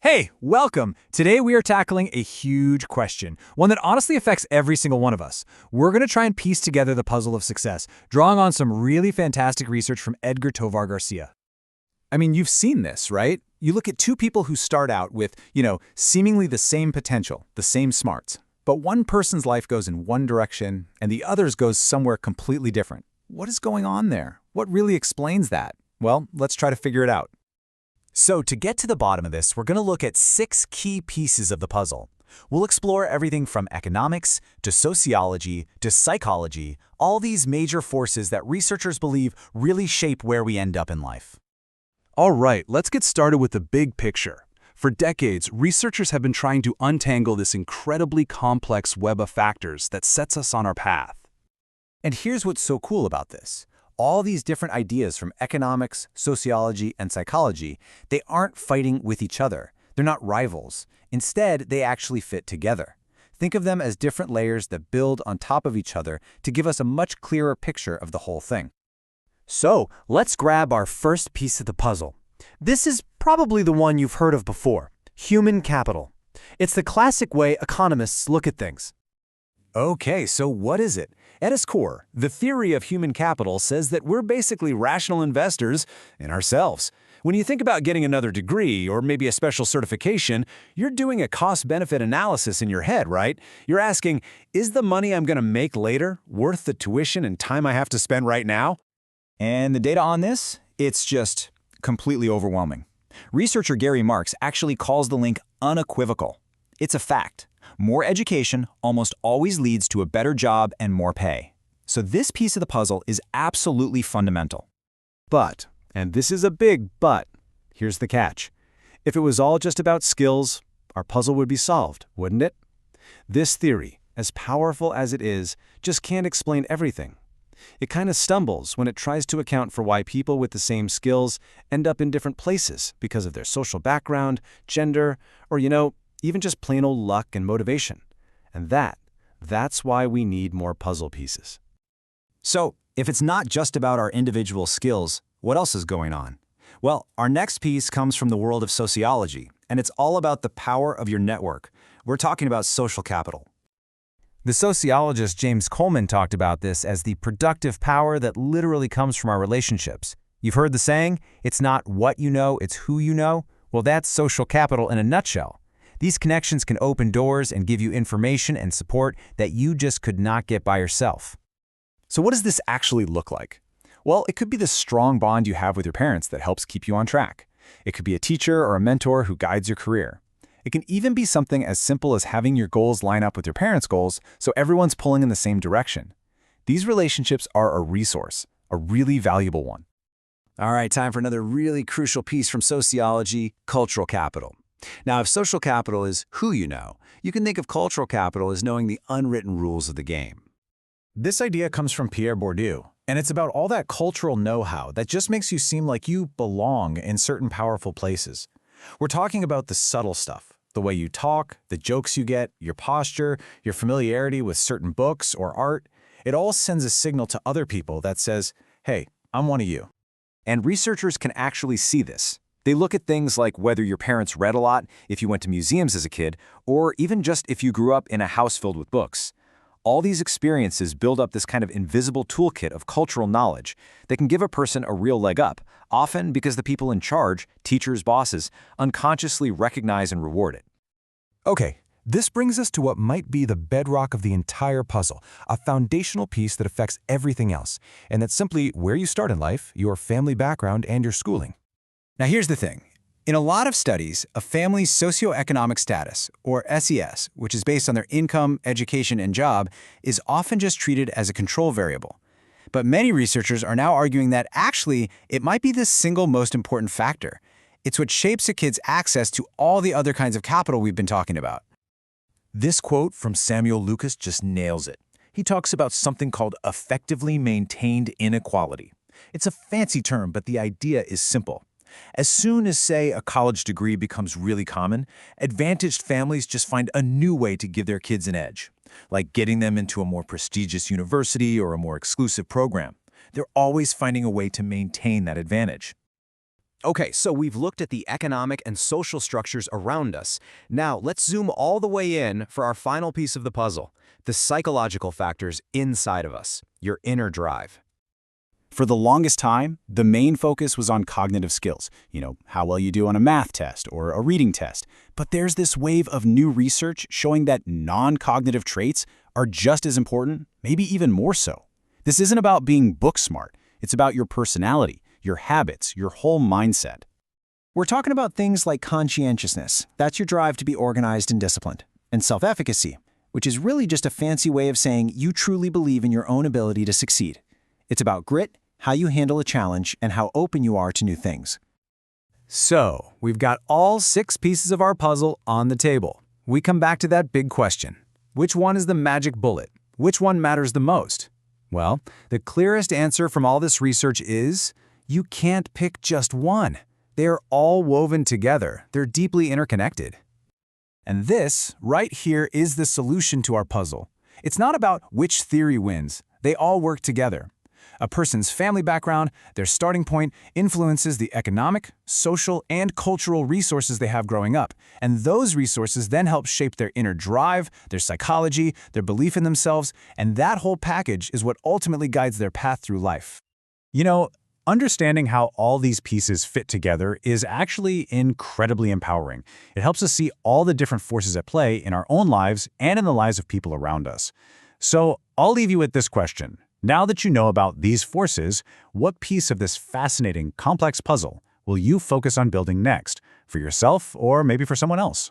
Hey, welcome! Today we are tackling a huge question, one that honestly affects every single one of us. We're going to try and piece together the puzzle of success, drawing on some really fantastic research from Edgar Tovar Garcia. I mean, you've seen this, right? You look at two people who start out with, seemingly the same potential, the same smarts. But one person's life goes in one direction, and the other's goes somewhere completely different. What is going on there? What really explains that? Well, let's try to figure it out. So to get to the bottom of this, we're going to look at 6 key pieces of the puzzle. We'll explore everything from economics to sociology to psychology, all these major forces that researchers believe really shape where we end up in life. All right, let's get started with the big picture. For decades, researchers have been trying to untangle this incredibly complex web of factors that sets us on our path. And here's what's so cool about this. All these different ideas from economics, sociology, and psychology, they aren't fighting with each other. They're not rivals. Instead, they actually fit together. Think of them as different layers that build on top of each other to give us a much clearer picture of the whole thing. So, let's grab our first piece of the puzzle. This is probably the one you've heard of before, human capital. It's the classic way economists look at things. Okay, so what is it? At its core, the theory of human capital says that we're basically rational investors in ourselves. When you think about getting another degree or maybe a special certification, you're doing a cost-benefit analysis in your head, right? You're asking, is the money I'm going to make later worth the tuition and time I have to spend right now? And the data on this? It's just completely overwhelming. Researcher Gary Marks actually calls the link unequivocal. It's a fact. More education almost always leads to a better job and more pay. So this piece of the puzzle is absolutely fundamental. But, and this is a big but, here's the catch. If it was all just about skills, our puzzle would be solved, wouldn't it? This theory, as powerful as it is, just can't explain everything. It kind of stumbles when it tries to account for why people with the same skills end up in different places because of their social background, gender, or even just plain old luck and motivation. And that's why we need more puzzle pieces. So, if it's not just about our individual skills, what else is going on? Well, our next piece comes from the world of sociology, and it's all about the power of your network. We're talking about social capital. The sociologist James Coleman talked about this as the productive power that literally comes from our relationships. You've heard the saying, it's not what you know, it's who you know? Well, that's social capital in a nutshell. These connections can open doors and give you information and support that you just could not get by yourself. So what does this actually look like? Well, it could be the strong bond you have with your parents that helps keep you on track. It could be a teacher or a mentor who guides your career. It can even be something as simple as having your goals line up with your parents' goals so everyone's pulling in the same direction. These relationships are a resource, a really valuable one. All right, time for another really crucial piece from sociology, cultural capital. Now, if social capital is who you know, you can think of cultural capital as knowing the unwritten rules of the game. This idea comes from Pierre Bourdieu, and it's about all that cultural know-how that just makes you seem like you belong in certain powerful places. We're talking about the subtle stuff, the way you talk, the jokes you get, your posture, your familiarity with certain books or art. It all sends a signal to other people that says, hey, I'm one of you. And researchers can actually see this. They look at things like whether your parents read a lot, if you went to museums as a kid, or even just if you grew up in a house filled with books. All these experiences build up this kind of invisible toolkit of cultural knowledge that can give a person a real leg up, often because the people in charge, teachers, bosses, unconsciously recognize and reward it. Okay, this brings us to what might be the bedrock of the entire puzzle, a foundational piece that affects everything else, and that's simply where you start in life, your family background, and your schooling. Now here's the thing. In a lot of studies, a family's socioeconomic status, or SES, which is based on their income, education, and job, is often just treated as a control variable. But many researchers are now arguing that actually it might be the single most important factor. It's what shapes a kid's access to all the other kinds of capital we've been talking about. This quote from Samuel Lucas just nails it. He talks about something called effectively maintained inequality. It's a fancy term, but the idea is simple. As soon as, say, a college degree becomes really common, advantaged families just find a new way to give their kids an edge, like getting them into a more prestigious university or a more exclusive program. They're always finding a way to maintain that advantage. Okay, so we've looked at the economic and social structures around us. Now, let's zoom all the way in for our final piece of the puzzle, the psychological factors inside of us, your inner drive. For the longest time, the main focus was on cognitive skills, how well you do on a math test or a reading test. But there's this wave of new research showing that non-cognitive traits are just as important, maybe even more so. This isn't about being book smart. It's about your personality, your habits, your whole mindset. We're talking about things like conscientiousness, that's your drive to be organized and disciplined, and self-efficacy, which is really just a fancy way of saying you truly believe in your own ability to succeed. It's about grit, how you handle a challenge, and how open you are to new things. So, we've got all 6 pieces of our puzzle on the table. We come back to that big question. Which one is the magic bullet? Which one matters the most? Well, the clearest answer from all this research is you can't pick just one. They are all woven together. They're deeply interconnected. And this, right here, is the solution to our puzzle. It's not about which theory wins. They all work together. A person's family background, their starting point, influences the economic, social, and cultural resources they have growing up. And those resources then help shape their inner drive, their psychology, their belief in themselves, and that whole package is what ultimately guides their path through life. Understanding how all these pieces fit together is actually incredibly empowering. It helps us see all the different forces at play in our own lives and in the lives of people around us. So I'll leave you with this question. Now that you know about these forces, what piece of this fascinating, complex puzzle will you focus on building next, for yourself or maybe for someone else?